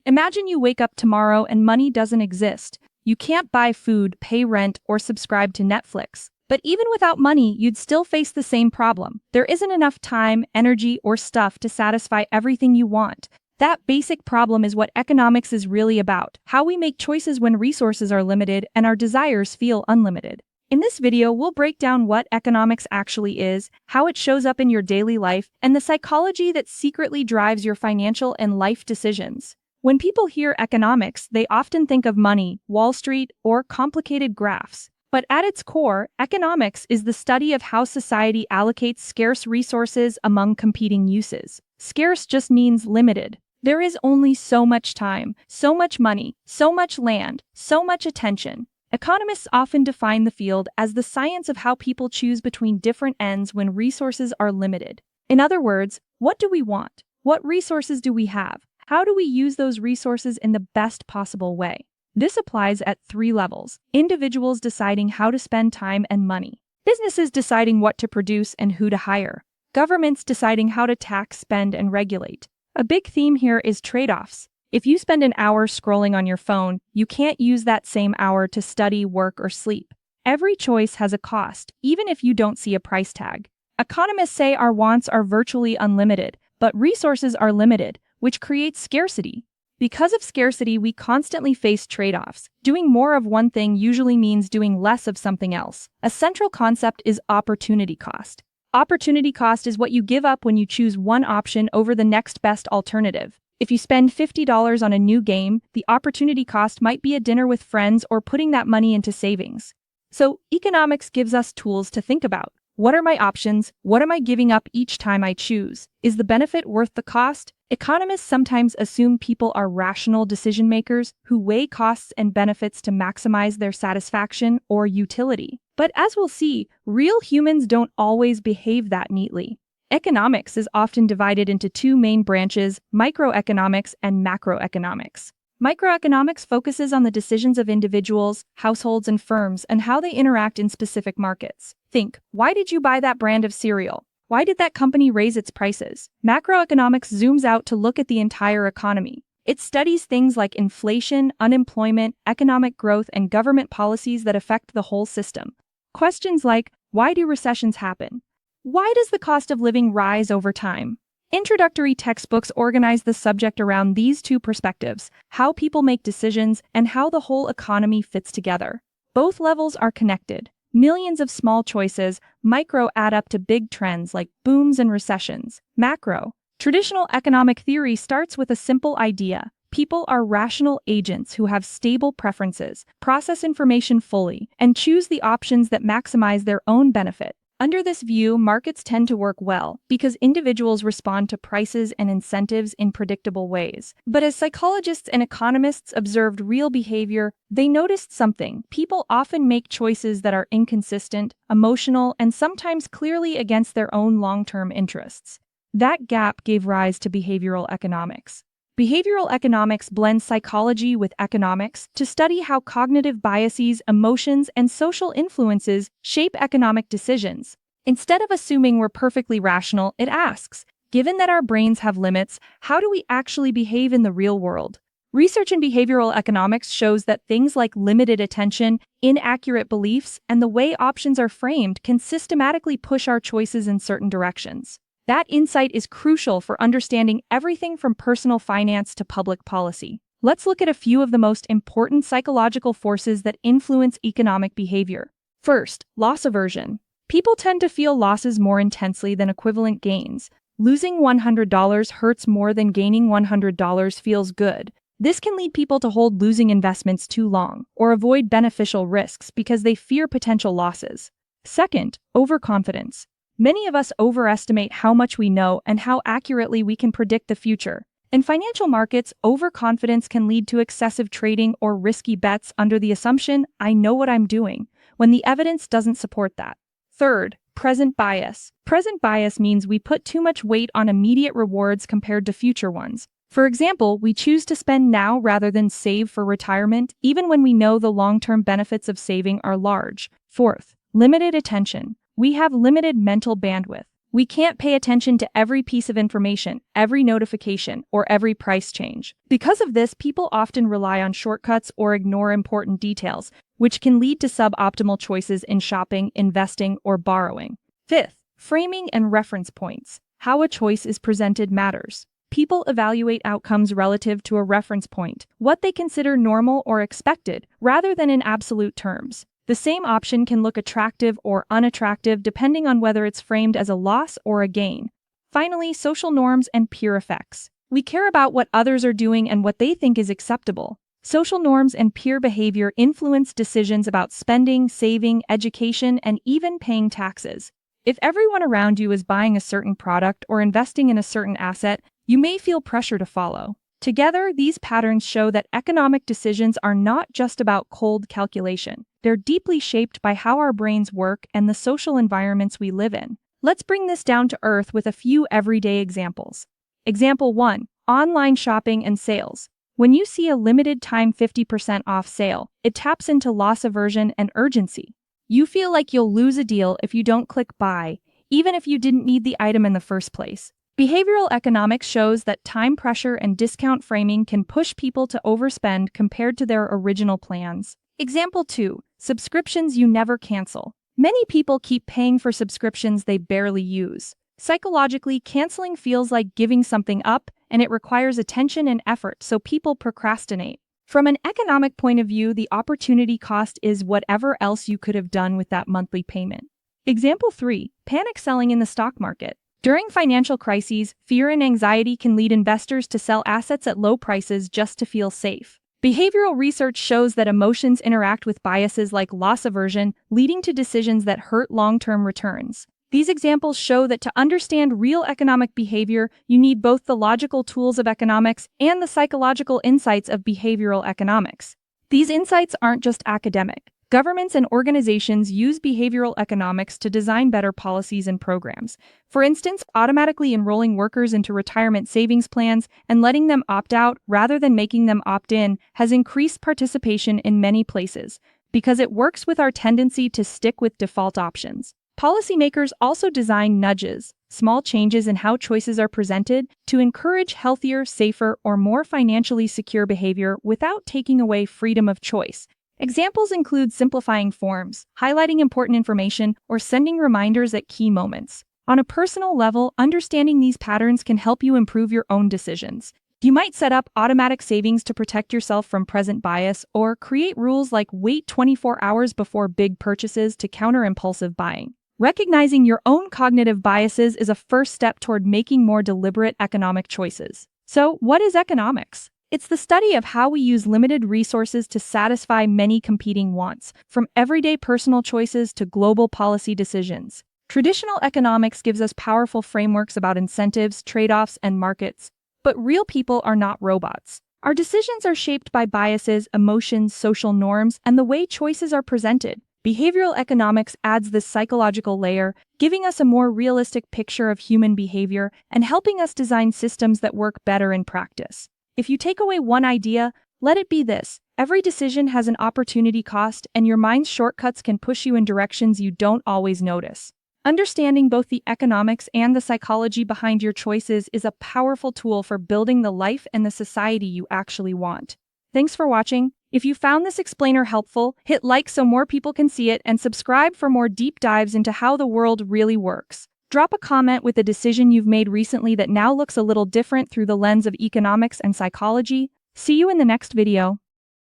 Imagine you wake up tomorrow and money doesn't exist. You can't buy food, pay rent, or subscribe to Netflix. But even without money, you'd still face the same problem. There isn't enough time, energy, or stuff to satisfy everything you want. That basic problem is what economics is really about, how we make choices when resources are limited and our desires feel unlimited. In this video, we'll break down what economics actually is, how it shows up in your daily life, and the psychology that secretly drives your financial and life decisions. When people hear economics, they often think of money, Wall Street, or complicated graphs. But at its core, economics is the study of how society allocates scarce resources among competing uses. Scarce just means limited. There is only so much time, so much money, so much land, so much attention. Economists often define the field as the science of how people choose between different ends when resources are limited. In other words, what do we want? What resources do we have? How do we use those resources in the best possible way? This applies at 3 levels: individuals deciding how to spend time and money, businesses deciding what to produce and who to hire, governments deciding how to tax, spend, and regulate. A big theme here is trade-offs. If you spend an hour scrolling on your phone, you can't use that same hour to study, work, or sleep. Every choice has a cost, even if you don't see a price tag. Economists say our wants are virtually unlimited, but resources are limited, which creates scarcity. Because of scarcity, we constantly face trade-offs. Doing more of one thing usually means doing less of something else. A central concept is opportunity cost. Opportunity cost is what you give up when you choose one option over the next best alternative. If you spend $50 on a new game, the opportunity cost might be a dinner with friends or putting that money into savings. So, economics gives us tools to think about. What are my options? What am I giving up each time I choose? Is the benefit worth the cost? Economists sometimes assume people are rational decision makers who weigh costs and benefits to maximize their satisfaction or utility. But as we'll see, real humans don't always behave that neatly. Economics is often divided into 2 main branches: microeconomics and macroeconomics. Microeconomics focuses on the decisions of individuals, households, and firms and how they interact in specific markets. Think, why did you buy that brand of cereal? Why did that company raise its prices? Macroeconomics zooms out to look at the entire economy. It studies things like inflation, unemployment, economic growth, and government policies that affect the whole system. Questions like, why do recessions happen? Why does the cost of living rise over time? Introductory textbooks organize the subject around these 2 perspectives: how people make decisions and how the whole economy fits together. Both levels are connected. Millions of small choices, micro, add up to big trends like booms and recessions. Macro. Traditional economic theory starts with a simple idea. People are rational agents who have stable preferences, process information fully, and choose the options that maximize their own benefit. Under this view, markets tend to work well because individuals respond to prices and incentives in predictable ways. But as psychologists and economists observed real behavior, they noticed something. People often make choices that are inconsistent, emotional, and sometimes clearly against their own long-term interests. That gap gave rise to behavioral economics. Behavioral economics blends psychology with economics to study how cognitive biases, emotions, and social influences shape economic decisions. Instead of assuming we're perfectly rational, it asks, given that our brains have limits, how do we actually behave in the real world? Research in behavioral economics shows that things like limited attention, inaccurate beliefs, and the way options are framed can systematically push our choices in certain directions. That insight is crucial for understanding everything from personal finance to public policy. Let's look at a few of the most important psychological forces that influence economic behavior. First, loss aversion. People tend to feel losses more intensely than equivalent gains. Losing $100 hurts more than gaining $100 feels good. This can lead people to hold losing investments too long or avoid beneficial risks because they fear potential losses. Second, overconfidence. Many of us overestimate how much we know and how accurately we can predict the future. In financial markets, overconfidence can lead to excessive trading or risky bets under the assumption, I know what I'm doing, when the evidence doesn't support that. Third, present bias. Present bias means we put too much weight on immediate rewards compared to future ones. For example, we choose to spend now rather than save for retirement, even when we know the long-term benefits of saving are large. Fourth, limited attention. We have limited mental bandwidth. We can't pay attention to every piece of information, every notification, or every price change. Because of this, people often rely on shortcuts or ignore important details, which can lead to suboptimal choices in shopping, investing, or borrowing. Fifth, framing and reference points. How a choice is presented matters. People evaluate outcomes relative to a reference point, what they consider normal or expected, rather than in absolute terms. The same option can look attractive or unattractive depending on whether it's framed as a loss or a gain. Finally, social norms and peer effects. We care about what others are doing and what they think is acceptable. Social norms and peer behavior influence decisions about spending, saving, education, and even paying taxes. If everyone around you is buying a certain product or investing in a certain asset, you may feel pressure to follow. Together, these patterns show that economic decisions are not just about cold calculation. They're deeply shaped by how our brains work and the social environments we live in. Let's bring this down to earth with a few everyday examples. Example 1. Online shopping and sales. When you see a limited time 50% off sale, it taps into loss aversion and urgency. You feel like you'll lose a deal if you don't click buy, even if you didn't need the item in the first place. Behavioral economics shows that time pressure and discount framing can push people to overspend compared to their original plans. Example 2. Subscriptions you never cancel. Many people keep paying for subscriptions they barely use. Psychologically, canceling feels like giving something up, and it requires attention and effort, so people procrastinate. From an economic point of view, the opportunity cost is whatever else you could have done with that monthly payment. Example 3. Panic selling in the stock market. During financial crises, fear and anxiety can lead investors to sell assets at low prices just to feel safe. Behavioral research shows that emotions interact with biases like loss aversion, leading to decisions that hurt long-term returns. These examples show that to understand real economic behavior, you need both the logical tools of economics and the psychological insights of behavioral economics. These insights aren't just academic. Governments and organizations use behavioral economics to design better policies and programs. For instance, automatically enrolling workers into retirement savings plans and letting them opt out rather than making them opt in has increased participation in many places, because it works with our tendency to stick with default options. Policymakers also design nudges, small changes in how choices are presented, to encourage healthier, safer, or more financially secure behavior without taking away freedom of choice. Examples include simplifying forms, highlighting important information, or sending reminders at key moments. On a personal level, understanding these patterns can help you improve your own decisions. You might set up automatic savings to protect yourself from present bias, or create rules like wait 24 hours before big purchases to counter impulsive buying. Recognizing your own cognitive biases is a first step toward making more deliberate economic choices. So, what is economics? It's the study of how we use limited resources to satisfy many competing wants, from everyday personal choices to global policy decisions. Traditional economics gives us powerful frameworks about incentives, trade-offs, and markets. But real people are not robots. Our decisions are shaped by biases, emotions, social norms, and the way choices are presented. Behavioral economics adds this psychological layer, giving us a more realistic picture of human behavior and helping us design systems that work better in practice. If you take away one idea, let it be this: every decision has an opportunity cost, and your mind's shortcuts can push you in directions you don't always notice. Understanding both the economics and the psychology behind your choices is a powerful tool for building the life and the society you actually want. Thanks for watching. If you found this explainer helpful, hit like so more people can see it, and subscribe for more deep dives into how the world really works. Drop a comment with a decision you've made recently that now looks a little different through the lens of economics and psychology. See you in the next video.